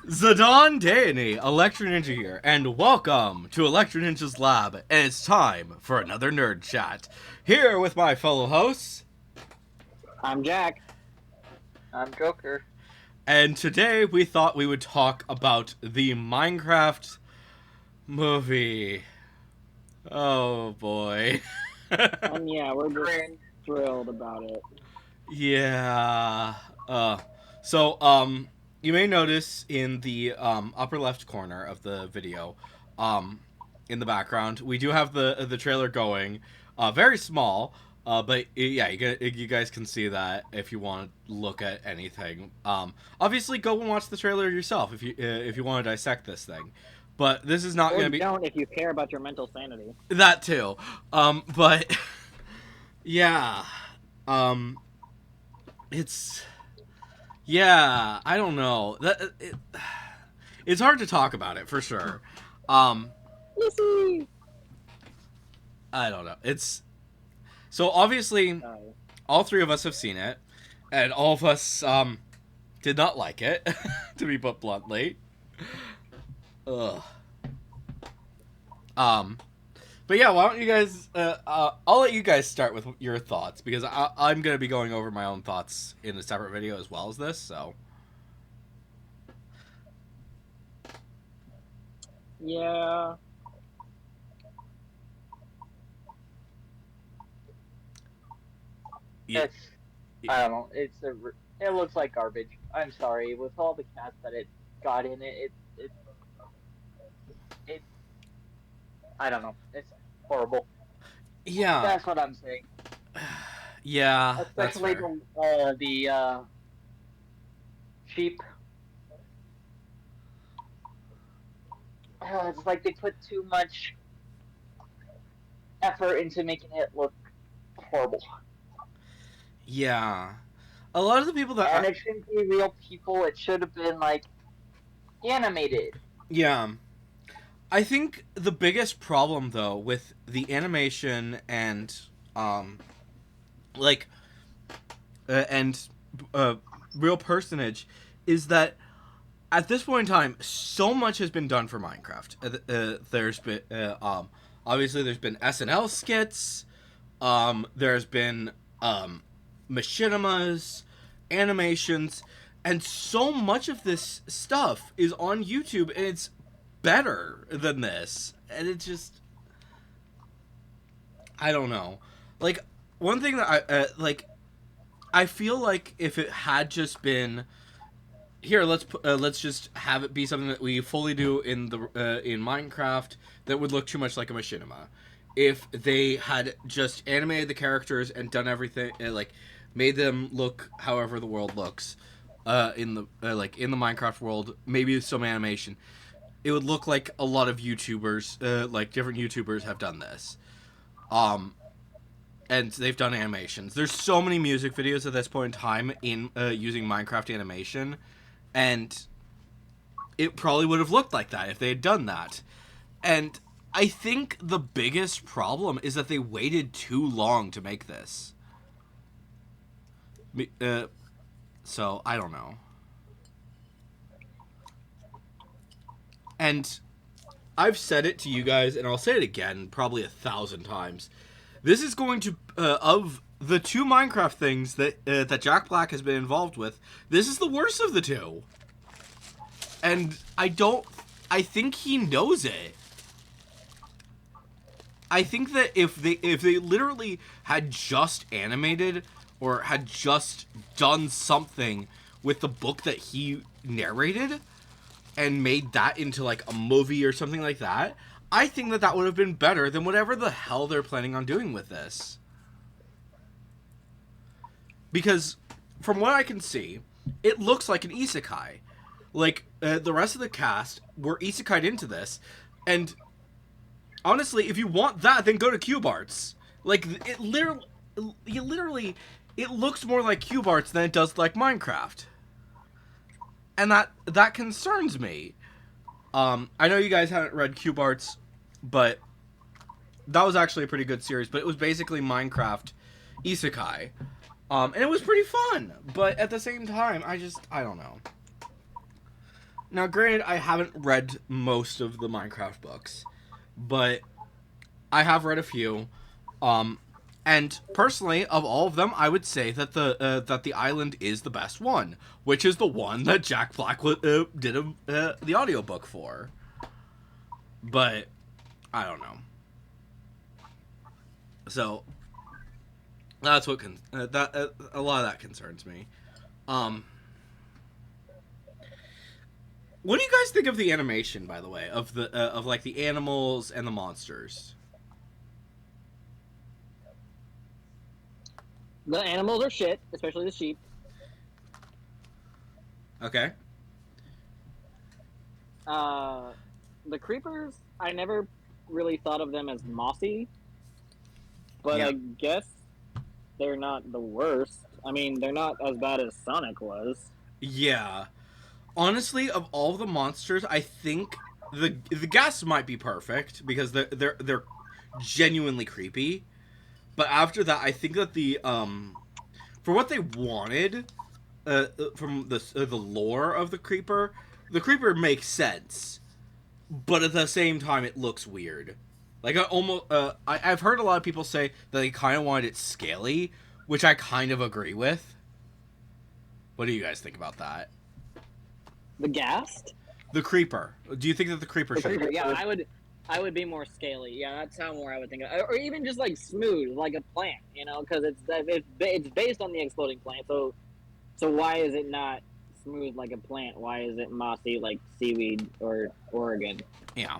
Zidane Danny, Electro Ninja here, and welcome to Electro Ninja's Lab, and it's time for another Nerd Chat. Here with my fellow hosts, I'm Jack. I'm Joker. and today we thought we would talk about the Minecraft movie. Oh boy. And yeah, we're just thrilled about it. Yeah. You may notice in the upper left corner of the video, in the background, we do have the trailer going, very small, but yeah, you guys can see that if you want to look at anything. Obviously, go and watch the trailer yourself if you want to dissect this thing. But this is not Or going to be don't if you care about your mental sanity. that too. But yeah, um, it's. Yeah, I don't know. It's hard to talk about it for sure. Yissy! I don't know. It's so obviously all three of us have seen it, and all of us did not like it, to be put bluntly. Ugh. But yeah, why don't you guys? I'll let you guys start with your thoughts because I'm gonna be going over my own thoughts in a separate video as well as this. So. Yeah. It's, I don't know. It looks like garbage. I'm sorry. With all the cast that it got in it I don't know. It's horrible. Yeah. That's what I'm saying. Yeah. Especially that's the sheep. It's like they put too much effort into making it look horrible. Yeah. A lot of the people that and it shouldn't be real people. It should have been like animated. Yeah. I think the biggest problem though with the animation and like and real personage is that at this point in time so much has been done for Minecraft. There's been obviously there's been SNL skits, there's been machinimas, animations, and so much of this stuff is on YouTube, and it's better than this. And it just, I don't know. Like one thing that I feel like if it had just been here, let's just have it be something that we fully do in Minecraft that would look too much like a machinima. If they had just animated the characters and done everything, like made them look however the world looks, in the in the Minecraft world, maybe with some animation, it would look like a lot of YouTubers, like different YouTubers have done this. And they've done animations. There's so many music videos at this point in time in using Minecraft animation, and it probably would have looked like that if they had done that. And I think the biggest problem is that they waited too long to make this. So, I don't know. And I've said it to you guys, and I'll say it again probably 1,000 times. This is going to, of the two Minecraft things that Jack Black has been involved with, this is the worst of the two. And I think he knows it. I think that if they literally had just animated or had just done something with the book that he narrated and made that into like a movie or something like that, I think that would have been better than whatever the hell they're planning on doing with this. Because from what I can see, it looks like an isekai. Like the rest of the cast were isekai'd into this, and honestly, if you want that, then go to Cube Arts. Like it literally, it looks more like Cube Arts than it does like Minecraft, and that concerns me. I know you guys haven't read Cube Arts, but that was actually a pretty good series. But it was basically Minecraft isekai, and it was pretty fun. But at the same time, I don't know. Now, granted, I haven't read most of the Minecraft books, but I have read a few. And personally, of all of them, I would say that the island is the best one, which is the one that Jack Black did the audiobook for. But I don't know. So that's what a lot of that concerns me. What do you guys think of the animation, by the way, of like the animals and the monsters? The animals are shit, especially the sheep. Okay. The creepers, I never really thought of them as mossy, but Yeah. I guess they're not the worst. I mean, they're not as bad as Sonic was. Yeah. Honestly, of all the monsters, I think the gas might be perfect because they're genuinely creepy. But after that, I think that the for what they wanted from the lore of the creeper makes sense, but at the same time, it looks weird. Like I've heard a lot of people say that they kind of wanted it scaly, which I kind of agree with. What do you guys think about that? The Ghast? The creeper. Do you think that the creeper The should? creeper, yeah, I would be more scaly. Yeah, that's how more I would think of, or even just like smooth, like a plant, you know, because it's based on the exploding plant. So why is it not smooth like a plant? Why is it mossy like seaweed or Oregon? Yeah.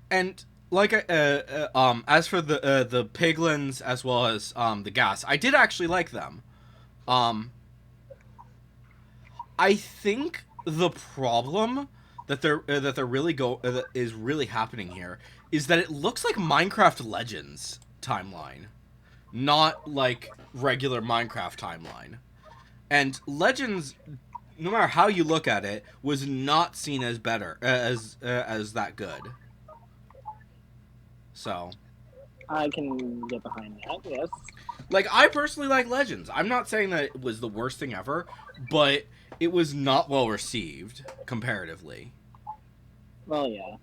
And like as for the piglins as well as the gas, I did actually like them. I think the problem that they're really that is really happening here is that it looks like Minecraft Legends timeline, not like regular Minecraft timeline. And Legends, no matter how you look at it, was not seen as better as that good. So, I can get behind that. Yes. like, I personally like Legends. I'm not saying that it was the worst thing ever, but it was not well received comparatively. Well, yeah.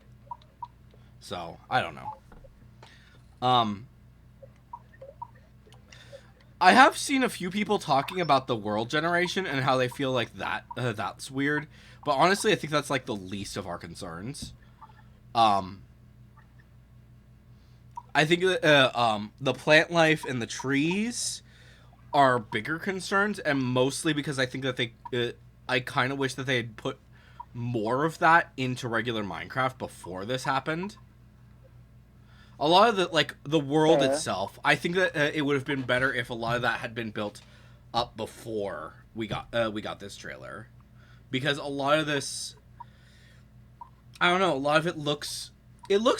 So, I don't know. I have seen a few people talking about the world generation and how they feel like that's weird. But honestly, I think that's like the least of our concerns. I think that the plant life and the trees are bigger concerns, and mostly because I think that I kind of wish that they had put more of that into regular Minecraft before this happened. A lot of the world Fair. itself, I think that it would have been better if a lot of that had been built up before we got this trailer, because a lot of this, I don't know, a lot of it looks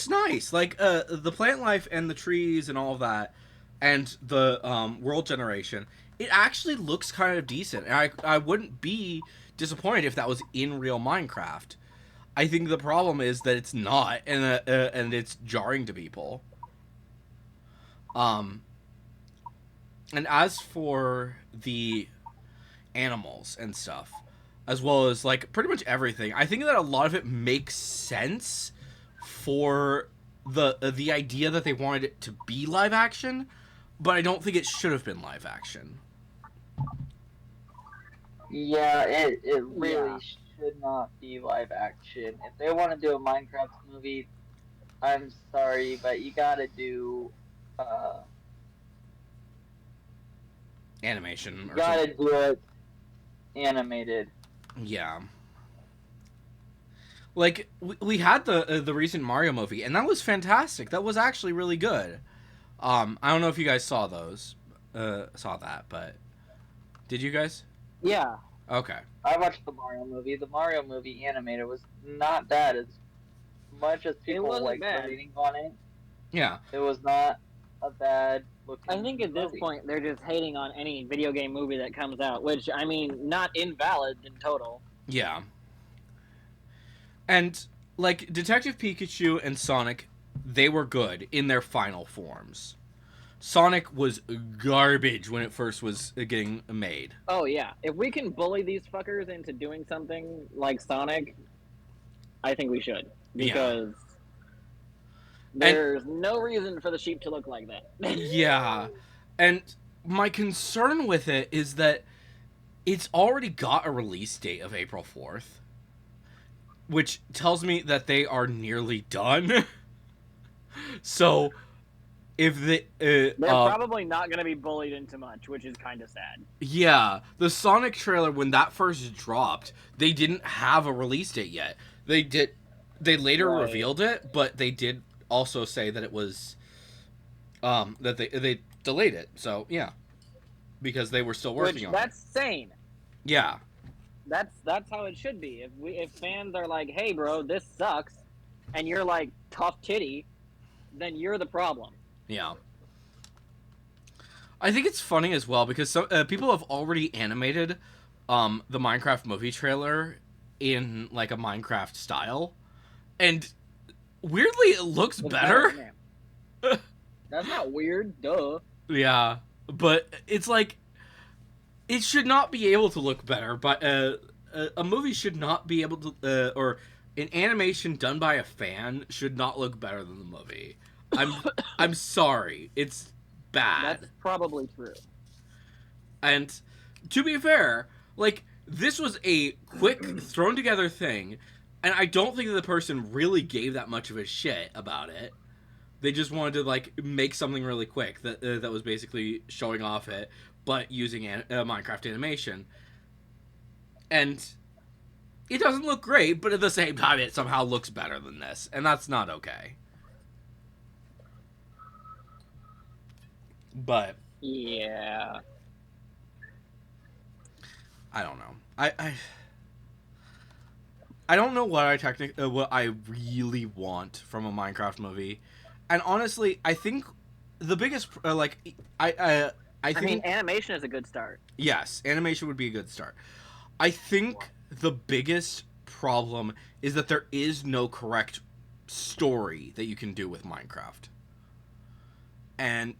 nice, like the plant life and the trees and all of that, and the world generation. It actually looks kind of decent, and I wouldn't be disappointed if that was in real Minecraft. I think the problem is that it's not, and it's jarring to people. And as for the animals and stuff, as well as like pretty much everything, I think that a lot of it makes sense for the idea that they wanted it to be live action, but I don't think it should have been live action. Yeah, it really Yeah. should not be live action. If they want to do a Minecraft movie, I'm sorry, but you gotta do Animation or you gotta something. do it animated. Yeah. Like we had the recent Mario movie, and that was fantastic. That was actually really good. I don't know if you guys saw that, but did you guys? Yeah. Okay. I watched the Mario movie. The Mario movie animated was not bad as much as people wasn't like bad. rating on it. Yeah. It was not a bad looking I think at this movie. point they're just hating on any video game movie that comes out, which I mean, not invalid in total. Yeah. And like Detective Pikachu and Sonic, they were good in their final forms. Sonic was garbage when it first was getting made. Oh yeah, if we can bully these fuckers into doing something like Sonic, I think we should, because there's no reason for the sheep to look like that. Yeah. And my concern with it is that it's already got a release date of April 4th, which tells me that they are nearly done. So, if they... They're probably not going to be bullied into much, which is kind of sad. Yeah, the Sonic trailer, when that first dropped, they didn't have a release date yet. They later revealed it, but they did also say that it was... that they delayed it, so, yeah. Because they were still working on it. That's sane. Yeah. That's how it should be. If fans are like, "Hey, bro, this sucks," and you're like tough titty, then you're the problem. Yeah. I think it's funny as well because some people have already animated the Minecraft movie trailer in like a Minecraft style, and weirdly it looks better. That's not weird, duh. Yeah, but it's like it should not be able to look better. But a movie should not be able to, or an animation done by a fan should not look better than the movie. I'm sorry, it's bad. That's probably true. And to be fair, like this was a quick thrown together thing, and I don't think that the person really gave that much of a shit about it. They just wanted to like make something really quick that was basically showing off it, but using Minecraft animation. And it doesn't look great, but at the same time, it somehow looks better than this, and that's not okay. But yeah, I don't know. I don't know what what I really want from a Minecraft movie. And honestly, I think the biggest I think animation is a good start. Yes, animation would be a good start. I think the biggest problem is that there is no correct story that you can do with Minecraft. And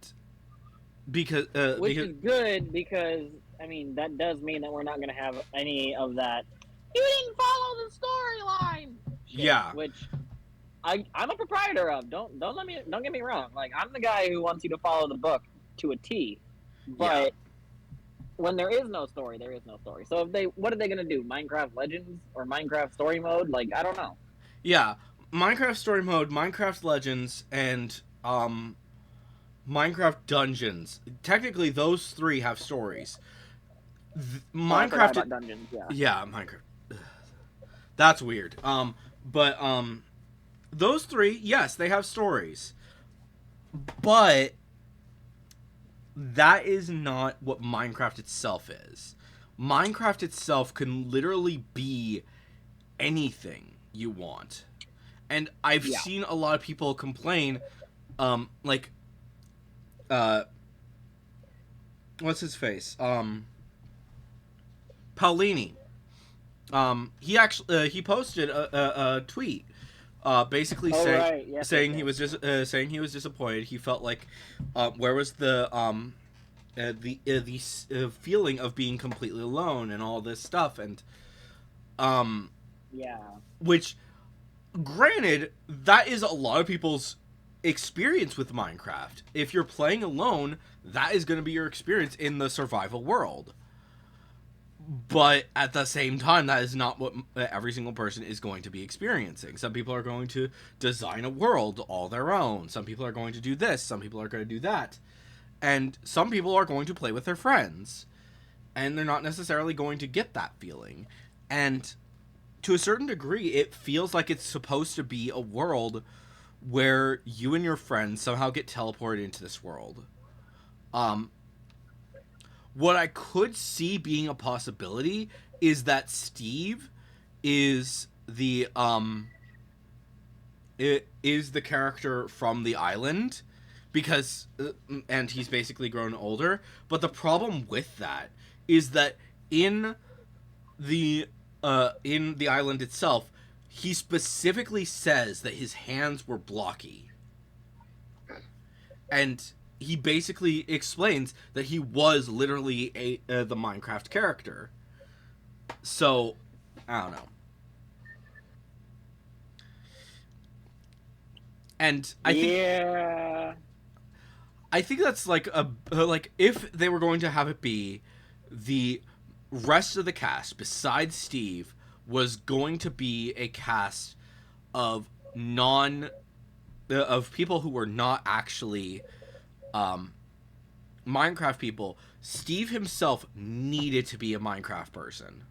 because which is good, because I mean that does mean that we're not going to have any of that. You didn't follow the storyline. Yeah, which I'm a proprietor of. Don't get me wrong. Like, I'm the guy who wants you to follow the book to a T. But when there is no story, there is no story. So what are they gonna do? Minecraft Legends or Minecraft Story Mode? Like, I don't know. Yeah, Minecraft Story Mode, Minecraft Legends, and Minecraft Dungeons. Technically, those three have stories. Minecraft Dungeons. Yeah, Minecraft. That's weird. But those three, yes, they have stories. But that is not what Minecraft itself is. Minecraft itself can literally be anything you want. And I've seen a lot of people complain, what's his face? Paulini. He posted a tweet basically saying he was disappointed. He felt like where was the feeling of being completely alone and all this stuff, and which granted that is a lot of people's experience with Minecraft. If you're playing alone, that is going to be your experience in the survival world. But at the same time, that is not what every single person is going to be experiencing. Some people are going to design a world all their own. Some people are going to do this. Some people are going to do that. And some people are going to play with their friends. And they're not necessarily going to get that feeling. And to a certain degree, it feels like it's supposed to be a world where you and your friends somehow get teleported into this world. What I could see being a possibility is that Steve is the character from the island, because and he's basically grown older. But the problem with that is that in the island itself, he specifically says that his hands were blocky, and he basically explains that he was literally the Minecraft character. So, I don't know. And I think that's like like if they were going to have it be the rest of the cast besides Steve was going to be a cast of of people who were not actually Minecraft people, Steve himself needed to be a Minecraft person.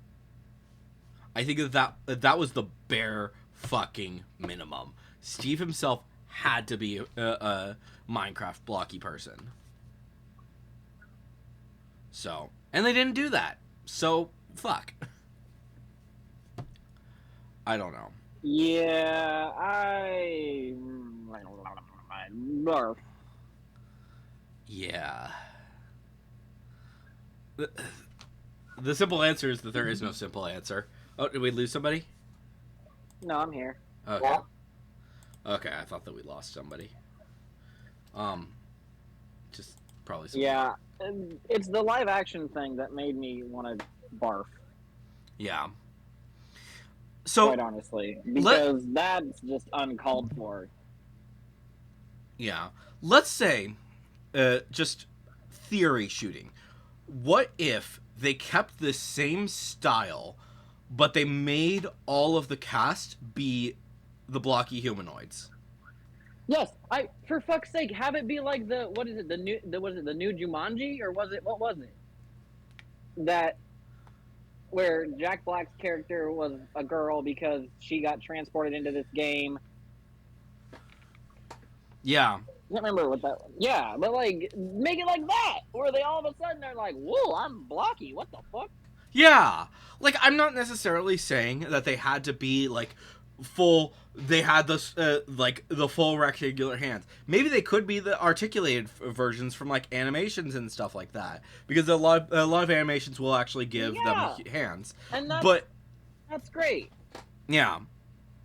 I think that was the bare fucking minimum. Steve himself had to be a Minecraft blocky person. So, and they didn't do that. So, fuck. I don't know. Yeah, Barf. Yeah. The simple answer is that there is no simple answer. Oh, did we lose somebody? No, I'm here. Okay. Yeah. Okay, I thought that we lost somebody. Just probably somebody. Yeah, it's the live action thing that made me want to barf. Yeah. So, Quite honestly, because that's just uncalled for. yeah. Let's say, just theory shooting. What if they kept the same style, but they made all of the cast be the blocky humanoids? Yes, for fuck's sake, have it be like the new Jumanji, or what was it? That where Jack Black's character was a girl because she got transported into this game. Yeah. I can't remember what that was. Yeah, but like make it like that, where they all of a sudden they're like, "Whoa, I'm blocky. What the fuck?" Yeah. Like, I'm not necessarily saying that they had to be, like, full... They had this, like, the full rectangular hands. Maybe they could be the articulated versions from, like, animations and stuff like that. Because a lot of animations will actually give them hands. And that's great. Yeah.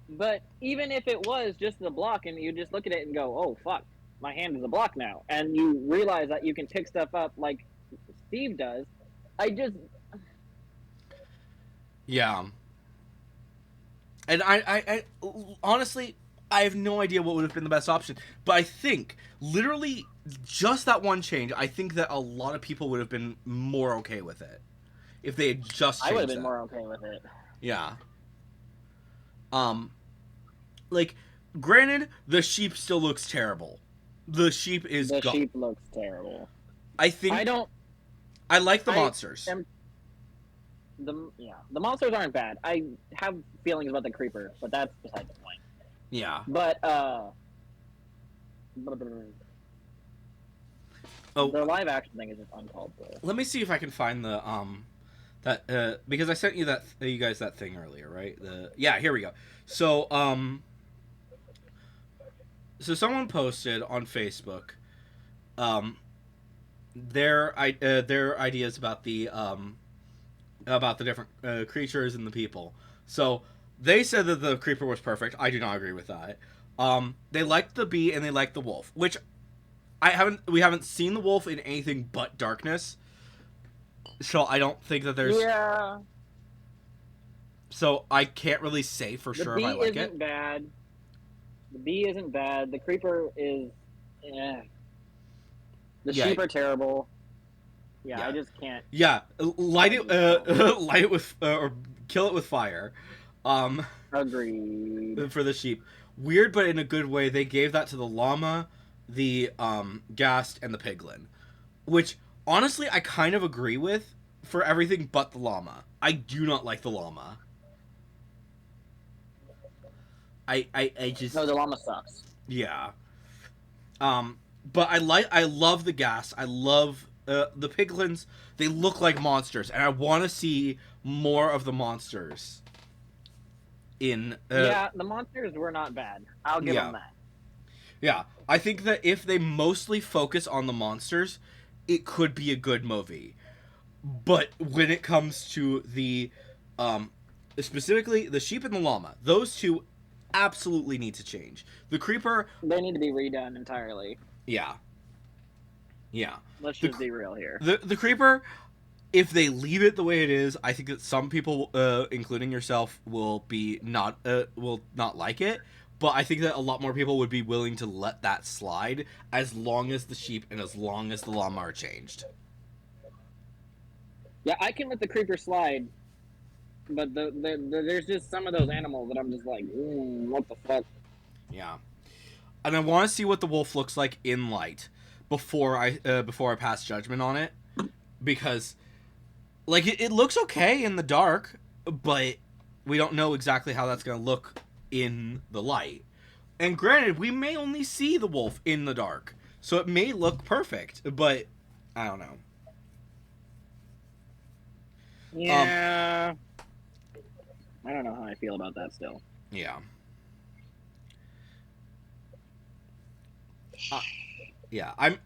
But even if it was just the block and you just look at it and go, "Oh, fuck, my hand is a block now," and you realize that you can pick stuff up like Steve does, Yeah. And I honestly, I have no idea what would have been the best option. But I think, literally, just that one change, I think that a lot of people would have been more okay with it. If they had just changed I would have been that. more okay with it. Yeah. Like, granted, the sheep still looks terrible. The sheep is The sheep looks terrible. I think... I like the monsters. The monsters aren't bad. I have feelings about the creeper, but that's beside the point. Yeah. But Oh. the live action thing is just uncalled for. Let me see if I can find the that because I sent you you guys that thing earlier, right? Yeah, here we go. So so someone posted on Facebook their ideas about the different creatures and the people. So they said that the creeper was perfect. I do not agree with that. They liked the bee and they liked the wolf, which we haven't seen the wolf in anything but darkness. So I don't think that there's... Yeah. So I can't really say for sure if I like it. The bee isn't bad. The bee isn't bad. The creeper is... The sheep are terrible. Yeah, I just can't... Yeah, light it with... or kill it with fire. Agreed. For the sheep. Weird, but in a good way, they gave that to the llama, the ghast, and the piglin. Which... honestly, I kind of agree with for everything but the llama. I do not like the llama. I just... No, the llama sucks. Yeah. But I love the ghast. I love the piglins. They look like monsters, and I want to see more of the monsters. Yeah, the monsters were not bad. I'll give them that. Yeah, I think that if they mostly focus on the monsters, it could be a good movie. But when it comes to the specifically the sheep and the llama, those two absolutely need to change. The creeper, they need to be redone entirely. yeah. Yeah. Let's The just be real here. The creeper, if they leave it the way it is, I think that some people, including yourself, will not like it. But I think that a lot more people would be willing to let that slide as long as the sheep and as long as the lawnmower changed. Yeah, I can let the creeper slide, but there's just some of those animals that I'm just like, what the fuck? Yeah, and I want to see what the wolf looks like in light before I pass judgment on it, because like it looks okay in the dark, but we don't know exactly how that's gonna look in the light. And granted, we may only see the wolf in the dark, so it may look perfect, but I don't know. Yeah, I don't know how I feel about that still. Yeah. Yeah, I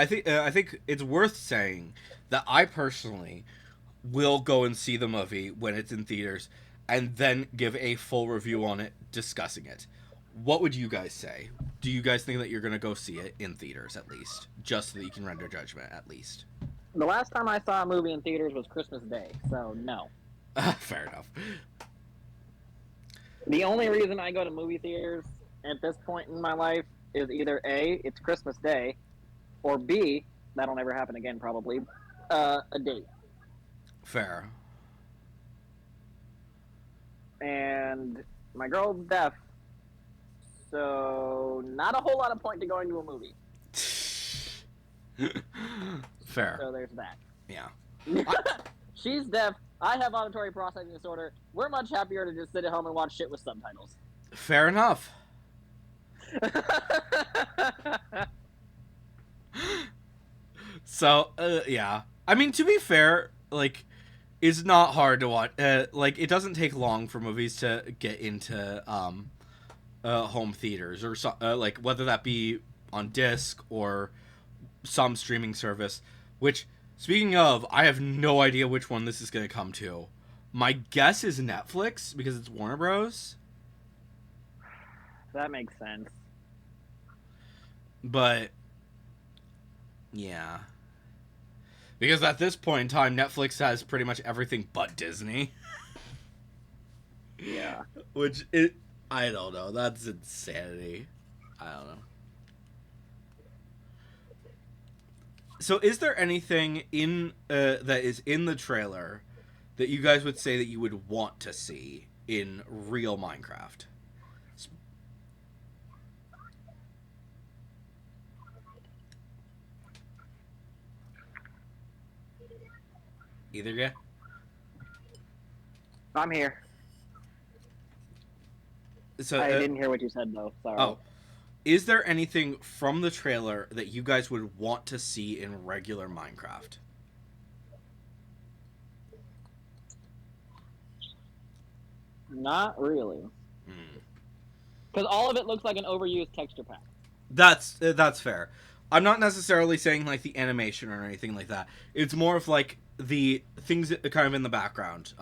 think it's worth saying that I personally will go and see the movie when it's in theaters and then give a full review on it discussing it. What would you guys say? Do you guys think that you're going to go see it in theaters at least, just so that you can render judgment at least? The last time I saw a movie in theaters was Christmas Day, so no. Fair enough. The only reason I go to movie theaters at this point in my life is either A, it's Christmas Day, or B, that'll never happen again probably, a date. Fair. And my girl's deaf, so not a whole lot of point to going to a movie. Fair. So there's that. Yeah. She's deaf. I have auditory processing disorder. We're much happier to just sit at home and watch shit with subtitles. Fair enough. So, yeah. I mean, to be fair, like, it's not hard to watch. Like, it doesn't take long for movies to get into home theaters, or like, whether that be on disc or some streaming service. Which, speaking of, I have no idea which one this is going to come to. My guess is Netflix, because it's Warner Bros. That makes sense. But, yeah. Because at this point in time, Netflix has pretty much everything but Disney. Yeah. I don't know. That's insanity. I don't know. So, is there anything that is in the trailer that you guys would say that you would want to see in real Minecraft? Either guy? I'm here. So, I didn't hear what you said, though. Sorry. Oh. Is there anything from the trailer that you guys would want to see in regular Minecraft? Not really. Because all of it looks like an overused texture pack. That's fair. I'm not necessarily saying like the animation or anything like that. It's more of like the things that are kind of in the background,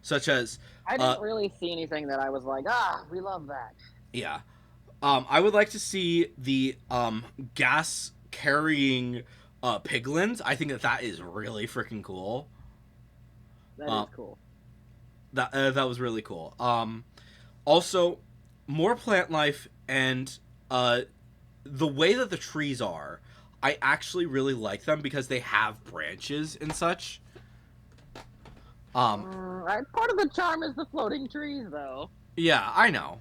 such as I didn't really see anything that I was like, we love that. yeah. I would like to see the gas carrying piglins. I think that is really freaking cool. That is cool. That was really cool. Also, more plant life and the way that the trees are, I actually really like them because they have branches and such. Part of the charm is the floating trees, though. Yeah, I know.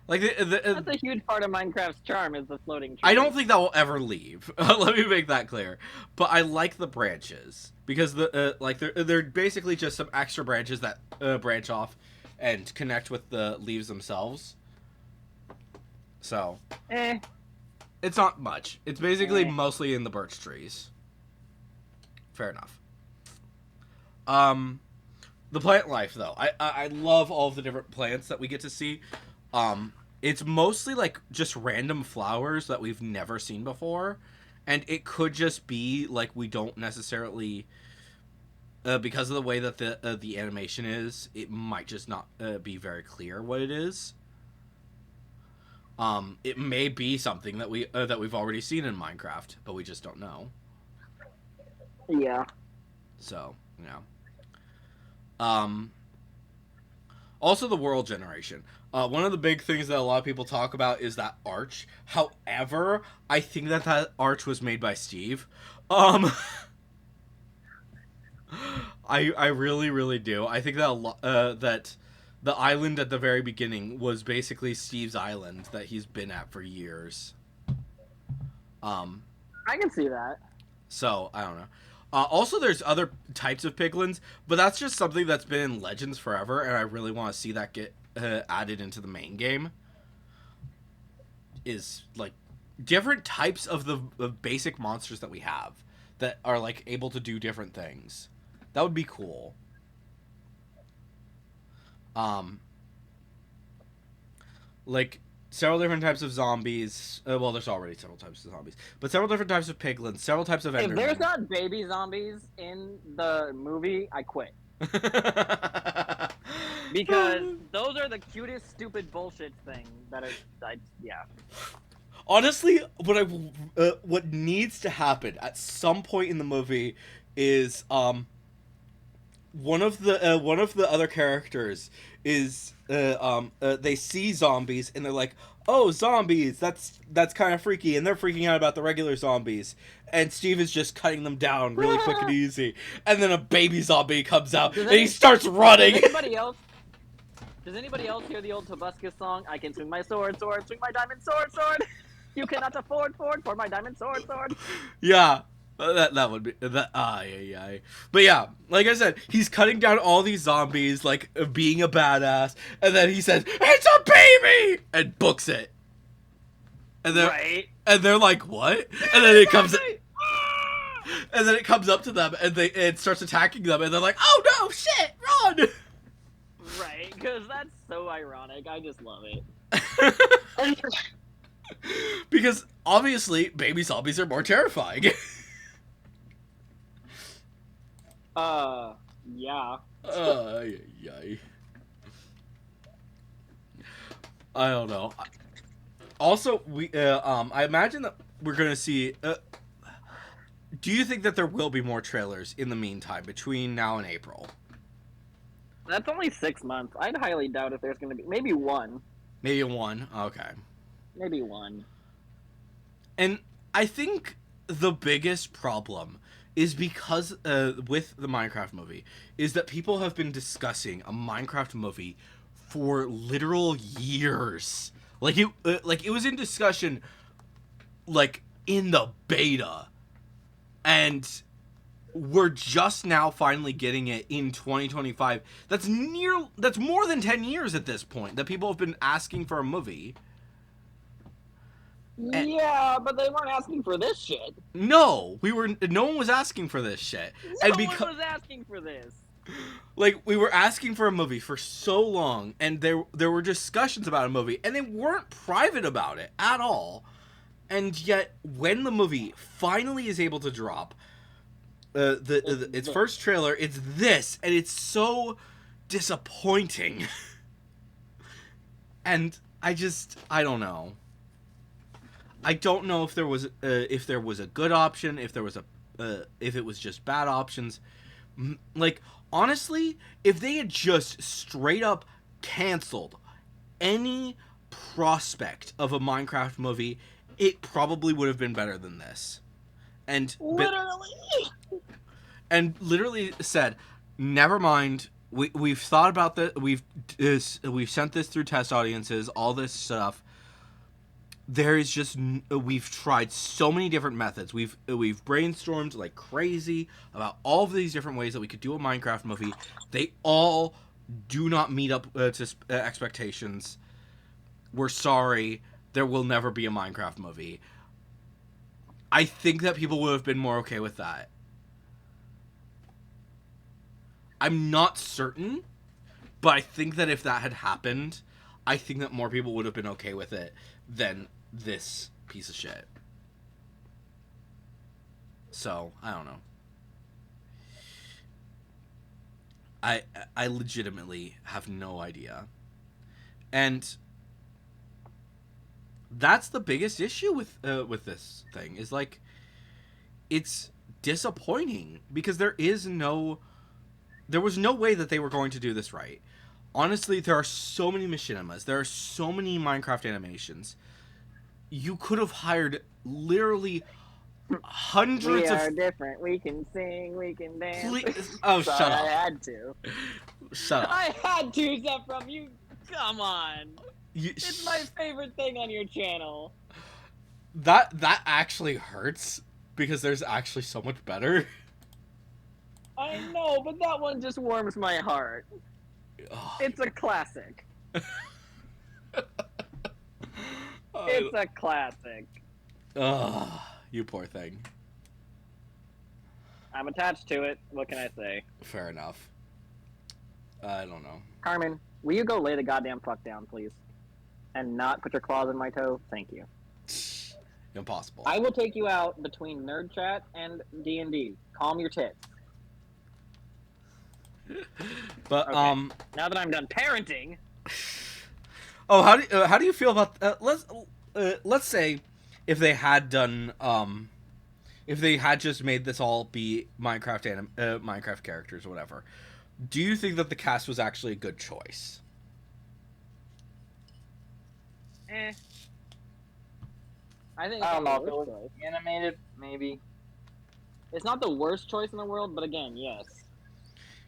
Like that's a huge part of Minecraft's charm is the floating trees. I don't think that will ever leave. Let me make that clear. But I like the branches because they're basically just some extra branches that branch off and connect with the leaves themselves. So, it's not much. It's basically mostly in the birch trees. Fair enough. The plant life though, I love all of the different plants that we get to see. It's mostly like just random flowers that we've never seen before, and it could just be like we don't necessarily because of the way that the animation is, it might just not be very clear what it is. It may be something that we've already seen in Minecraft, but we just don't know. Yeah. So, also the world generation. One of the big things that a lot of people talk about is that arch. However, I think that arch was made by Steve. I really, really do. I think that that the island at the very beginning was basically Steve's island that he's been at for years. I can see that. So I don't know. Also, there's other types of piglins, but that's just something that's been in Legends forever, and I really want to see that get added into the main game. Is like different types of the basic monsters that we have that are like able to do different things. That would be cool. Like several different types of zombies. Well, there's already several types of zombies, but several different types of piglins, several types of endermen. If there's not baby zombies in the movie, I quit. Because those are the cutest, stupid bullshit thing that is, yeah. Honestly, what needs to happen at some point in the movie is one of the other characters is they see zombies and they're like, oh, zombies, that's kind of freaky, and they're freaking out about the regular zombies, and Steve is just cutting them down really quick and easy, and then a baby zombie comes out and he starts running. Does anybody else hear the old Tobuscus song? I can swing my sword, swing my diamond sword. You cannot afford for my diamond sword. Yeah. That would be that. Yeah. But yeah, like I said, he's cutting down all these zombies, like being a badass, and then he says, "It's a baby," and books it. And they're like, "What?" And then it comes, and then it comes up to them, and it starts attacking them, and they're like, "Oh no, shit, run!" Right, because that's so ironic. I just love it. Because obviously, baby zombies are more terrifying. Yeah. Yay. I don't know. Also, I imagine that we're gonna see. Do you think that there will be more trailers in the meantime between now and April? That's only 6 months. I'd highly doubt if there's gonna be maybe one. Maybe one. Okay. Maybe one. And I think the biggest problem is because with the Minecraft movie is that people have been discussing a Minecraft movie for literal years. Like it was in discussion, like in the beta, and we're just now finally getting it in 2025. That's more than 10 years at this point that people have been asking for a movie. Yeah, but they weren't asking for this shit. No one was asking for this shit. No one was asking for this. Like, we were asking for a movie for so long, and there were discussions about a movie, and they weren't private about it at all. And yet, when the movie finally is able to drop, its first trailer, it's this, and it's so disappointing. And I don't know. I don't know if there was a good option, if it was just bad options. Like, honestly, if they had just straight up canceled any prospect of a Minecraft movie, it probably would have been better than this. And literally said, never mind. We've thought about that. We've sent this through test audiences. All this stuff. There is just we've tried so many different methods. We've brainstormed like crazy about all of these different ways that we could do a Minecraft movie. They all do not meet up to expectations. We're sorry. There will never be a Minecraft movie. I think that people would have been more okay with that. I'm not certain, but I think that if that had happened, I think that more people would have been okay with it than this piece of shit. So, I don't know. I legitimately have no idea. And That's the biggest issue with this thing is like it's disappointing because there was no way that they were going to do this right. Honestly, there are so many machinimas. There are so many Minecraft animations. You could have hired literally hundreds We of. are different. We can sing. We can dance. Please. Oh, Sorry, shut I up! had to. Shut up! I had to, Zephram. You come on. You, It's my favorite thing on your channel. that actually hurts because there's actually so much better. I know, but that one just warms my heart. Ugh. It's a classic. Oh, It's a classic. ugh, you poor thing. I'm attached to it. What can I say? Fair enough. I don't know. Carmen, will you go lay the goddamn fuck down, please? And not put your claws in my toe? Thank you. Impossible. I will take you out between Nerd Chat and D&D. Calm your tits. But Okay. Now that I'm done parenting... oh, how do you feel about let's say if they had done if they had just made this all be Minecraft characters or whatever, do you think that the cast was actually a good choice? I think I don't know if it's it not was the worst choice. animated, maybe. It's not the worst choice in the world, but again, yes.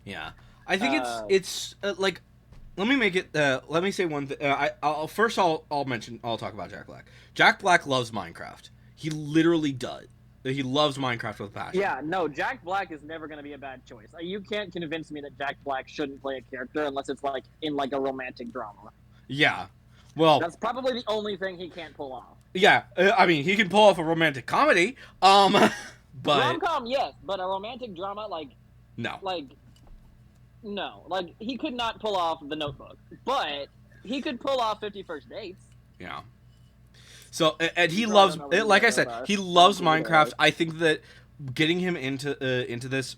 Yeah, I think it's like, let me make it. Let me say one thing. I'll talk about Jack Black. Jack Black loves Minecraft. He literally does. He loves Minecraft with passion. Yeah, no, Jack Black is never going to be a bad choice. You can't convince me that Jack Black shouldn't play a character unless it's like in like a romantic drama. Yeah. Well, That's probably the only thing he can't pull off. yeah. I mean, he can pull off a romantic comedy. But Rom-com, yes, but a romantic drama, no. No. Like, he could not pull off The Notebook. But he could pull off 50 First Dates. Yeah. So, and he I loves, don't know what like you I know said, about he it. loves Yeah. Minecraft. I think that getting him into this,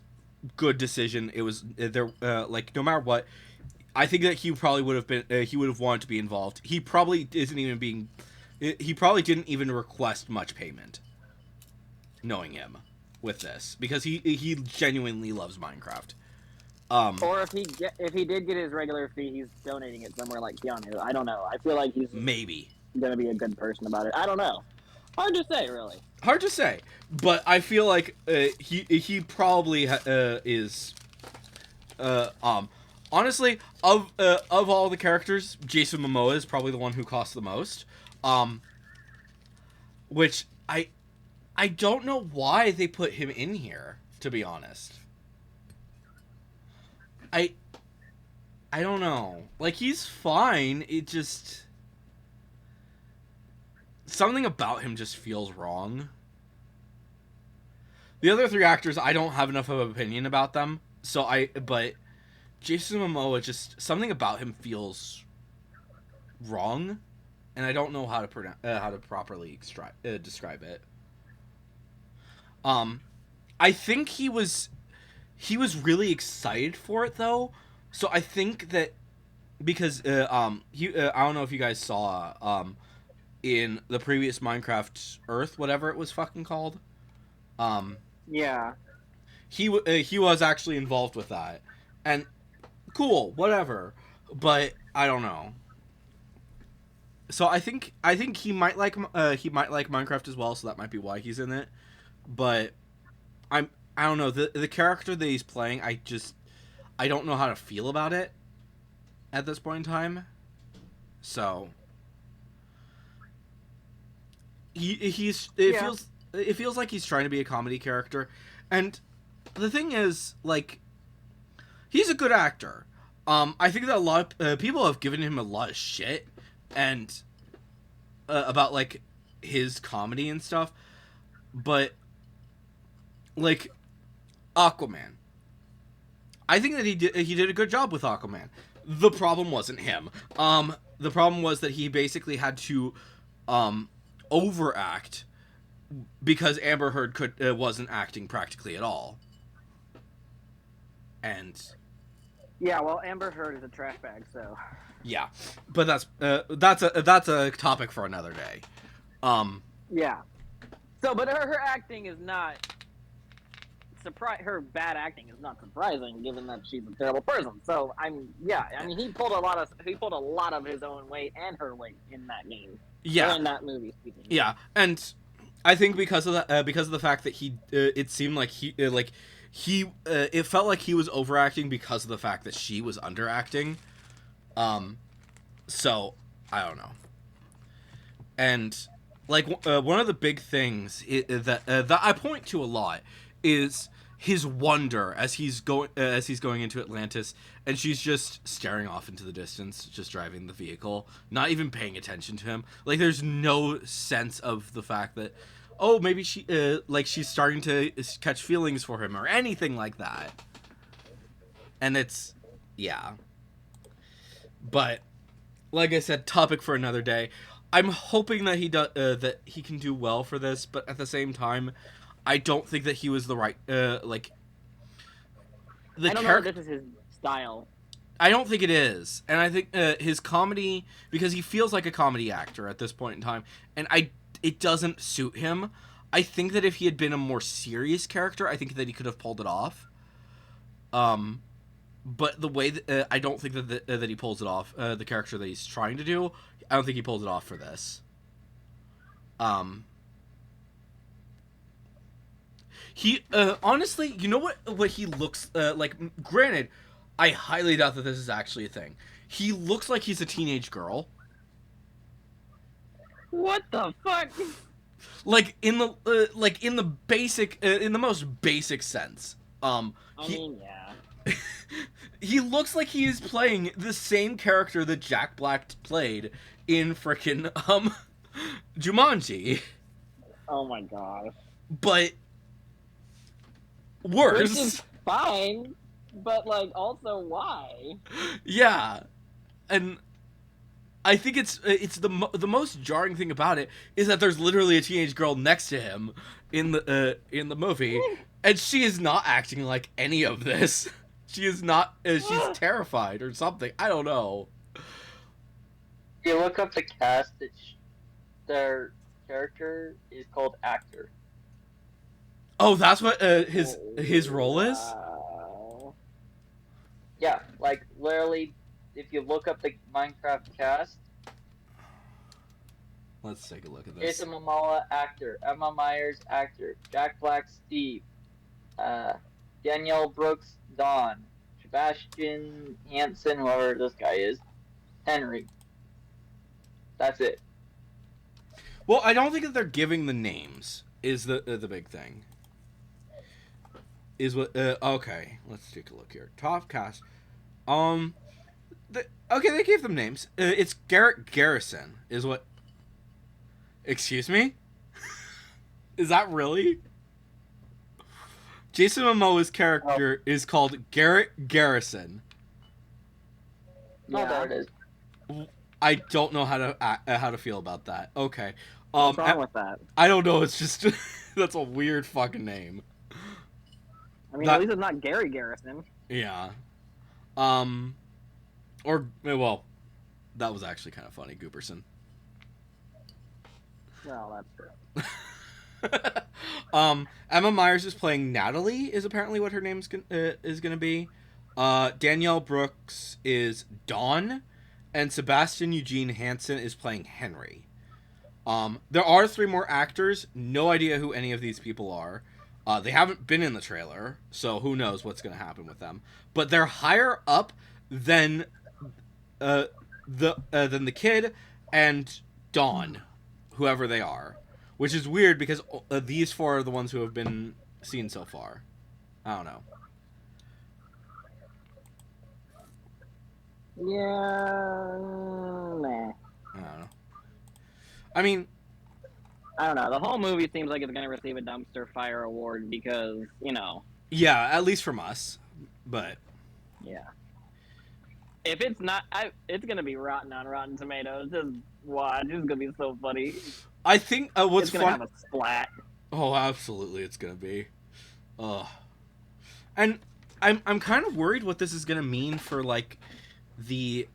good decision. It was like no matter what, I think that he probably would have been. He would have wanted to be involved. He probably isn't even being. He probably didn't even request much payment. Knowing him, with this, because he genuinely loves Minecraft. Or if he did get his regular fee, he's donating it somewhere like Keanu. I don't know. I feel like he's Maybe. gonna be a good person about it. I don't know. Hard to say, really. Hard to say, but I feel like he probably is. Honestly, of all the characters, Jason Momoa is probably the one who costs the most. Which I don't know why they put him in here, to be honest. I don't know. Like, he's fine. It just, something about him just feels wrong. The other three actors, I don't have enough of an opinion about them. But Jason Momoa, just something about him feels wrong, and I don't know how to properly describe it. I think he was really excited for it though, so I think that because I don't know if you guys saw in the previous Minecraft Earth, whatever it was fucking called, Yeah. he was actually involved with that, and cool, whatever, but I don't know. So I think he might like Minecraft as well, so that might be why he's in it. But I don't know, the character that he's playing, I don't know how to feel about it at this point in time. So it feels like he's trying to be a comedy character, and the thing is, like, he's a good actor. I think that a lot of people have given him a lot of shit and about like his comedy and stuff, but like Aquaman, I think that he did a good job with Aquaman. The problem wasn't him. The problem was that he basically had to overact because Amber Heard wasn't acting practically at all. And Yeah, well, Amber Heard is a trash bag, so... Yeah, but that's a topic for another day. Yeah. So, but her acting is not her bad acting is not surprising given that she's a terrible person. So I mean he pulled a lot of his own weight and her weight in that game. Yeah, Or in that movie, speaking. yeah, and I think because of the fact that it seemed like it felt like he was overacting because of the fact that she was underacting. So I don't know. And like one of the big things that I point to a lot is his wonder as he's going into Atlantis, and she's just staring off into the distance, just driving the vehicle, not even paying attention to him. Like there's no sense of the fact that, oh, maybe she's starting to catch feelings for him or anything like that. And it's, yeah. But like I said, topic for another day. I'm hoping that that he can do well for this, but at the same time, I don't think that he was the right like. I don't know if this is his style. I don't think it is, and I think his comedy, because he feels like a comedy actor at this point in time, and it doesn't suit him. I think that if he had been a more serious character, I think that he could have pulled it off. But the way that I don't think that he pulls it off, the character that he's trying to do, I don't think he pulls it off for this. He honestly, you know what he looks like. Granted, I highly doubt that this is actually a thing. He looks like he's a teenage girl. What the fuck? Like in the basic, in the most basic sense. I mean, yeah. He looks like he is playing the same character that Jack Black played in frickin' Jumanji. Oh my god. But worse. Which is fine, but like also why? Yeah. And I think it's the most jarring thing about it is that there's literally a teenage girl next to him in the movie, and she is not acting like any of this. She is not. She's terrified or something. I don't know. You look up the cast. Their character is called actor. Oh, that's what his role is. Yeah, like literally, if you look up the Minecraft cast, let's take a look at this. Jason Momoa, actor. Emma Myers, actor. Jack Black, Steve. Danielle Brooks, Dawn. Sebastian Hansen, whoever this guy is. Henry. That's it. Well, I don't think that they're giving the names is the big thing. Is what okay, let's take a look here. Top cast. Okay, they gave them names. It's Garrett Garrison is what. Excuse me? Is that really? Jason Momoa's character is called Garrett Garrison. Yeah. Oh, there it is. I don't know how to feel about that. Okay. What's wrong with that? I don't know. It's just that's a weird fucking name. I mean, at least it's not Gary Garrison. Yeah. Or well, that was actually kind of funny, Gooberson. Well, that's true. Emma Myers is playing Natalie. Is apparently what her name's is gonna be. Danielle Brooks is Dawn, and Sebastian Eugene Hansen is playing Henry. There are 3 more actors. No idea who any of these people are. They haven't been in the trailer, so who knows what's going to happen with them. But they're higher up than the kid and Dawn, whoever they are, which is weird because these 4 are the ones who have been seen so far. I don't know. Yeah, nah. I don't know. I mean, I don't know. The whole movie seems like it's going to receive a dumpster fire award because, you know. yeah, at least from us, but Yeah. If it's not, it's going to be rotten on Rotten Tomatoes. Just watch. It's going to be so funny. I think what's it's going to fun. have a splat. Oh, absolutely, it's gonna be. And I'm kind of worried what this is gonna mean for like the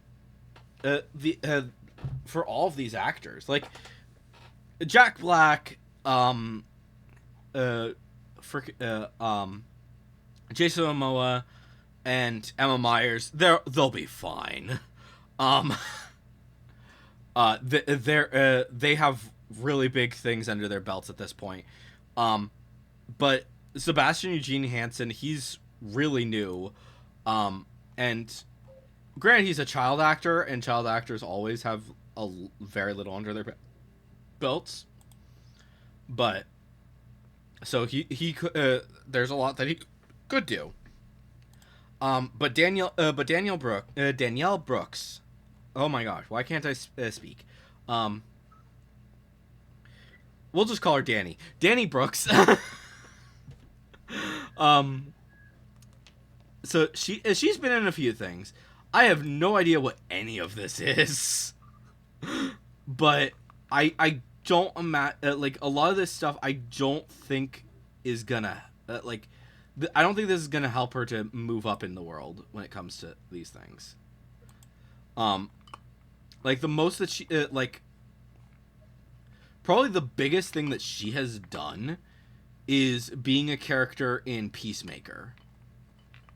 for all of these actors, like Jack Black, Jason Momoa, and Emma Myers, they'll be fine. They have really big things under their belts at this point. But Sebastian Eugene Hansen, he's really new. And granted, he's a child actor, and child actors always have very little under their belts. But so he could, there's a lot that he could do. But Danielle Brooks. Oh my gosh, why can't I speak? We'll just call her Danny. Danny Brooks. So she's been in a few things. I have no idea what any of this is. But I don't imagine, like, a lot of this stuff I don't think is gonna I don't think this is gonna help her to move up in the world when it comes to these things. Like, the most that she probably the biggest thing that she has done is being a character in Peacemaker.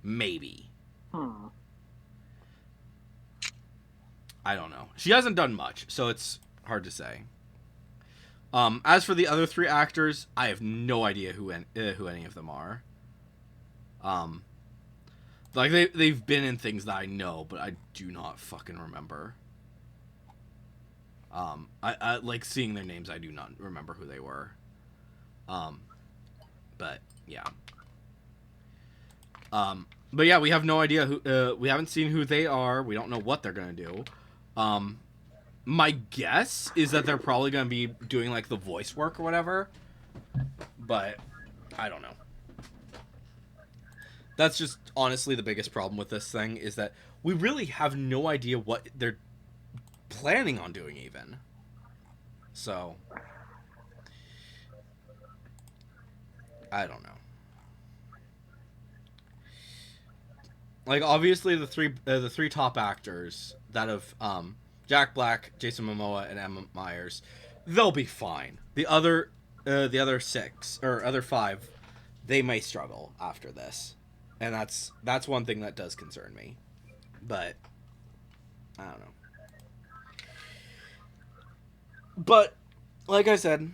Maybe. I don't know. She hasn't done much, so it's hard to say. As for the other three actors, I have no idea who any of them are. Like, they've been in things that I know, but I do not fucking remember. I like seeing their names. I do not remember who they were. But yeah. But yeah, we have no idea who. We haven't seen who they are. We don't know what they're gonna do. My guess is that they're probably gonna be doing like the voice work or whatever. But I don't know. That's just honestly the biggest problem with this thing, is that we really have no idea what they're planning on doing even. So I don't know. Like, obviously the three top actors that have Jack Black, Jason Momoa, and Emma Myers, they'll be fine. The other six or other five, they may struggle after this. And that's one thing that does concern me. But I don't know. But like I said,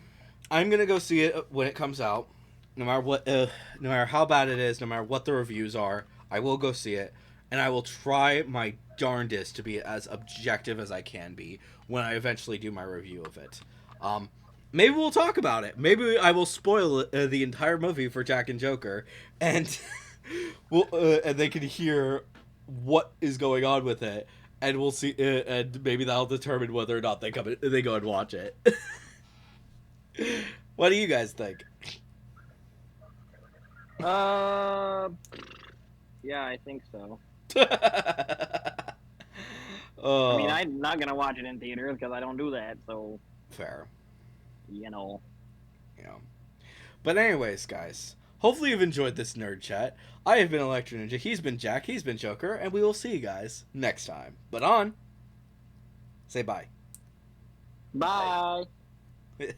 I'm gonna go see it when it comes out. No matter what, no matter how bad it is, no matter what the reviews are, I will go see it, and I will try my darndest to be as objective as I can be when I eventually do my review of it. Maybe we'll talk about it. Maybe I will spoil the entire movie for Jack and Joker, and and they can hear what is going on with it, and we'll see, and maybe that'll determine whether or not they go and watch it. What do you guys think? Yeah, I think so. Oh, I mean, I'm not gonna watch it in theaters because I don't do that. So fair. you know. Yeah. But anyways, guys, hopefully you've enjoyed this nerd chat. I have been Electro Ninja, he's been Jack, he's been Joker, and we will see you guys next time. But say bye. Bye. Bye.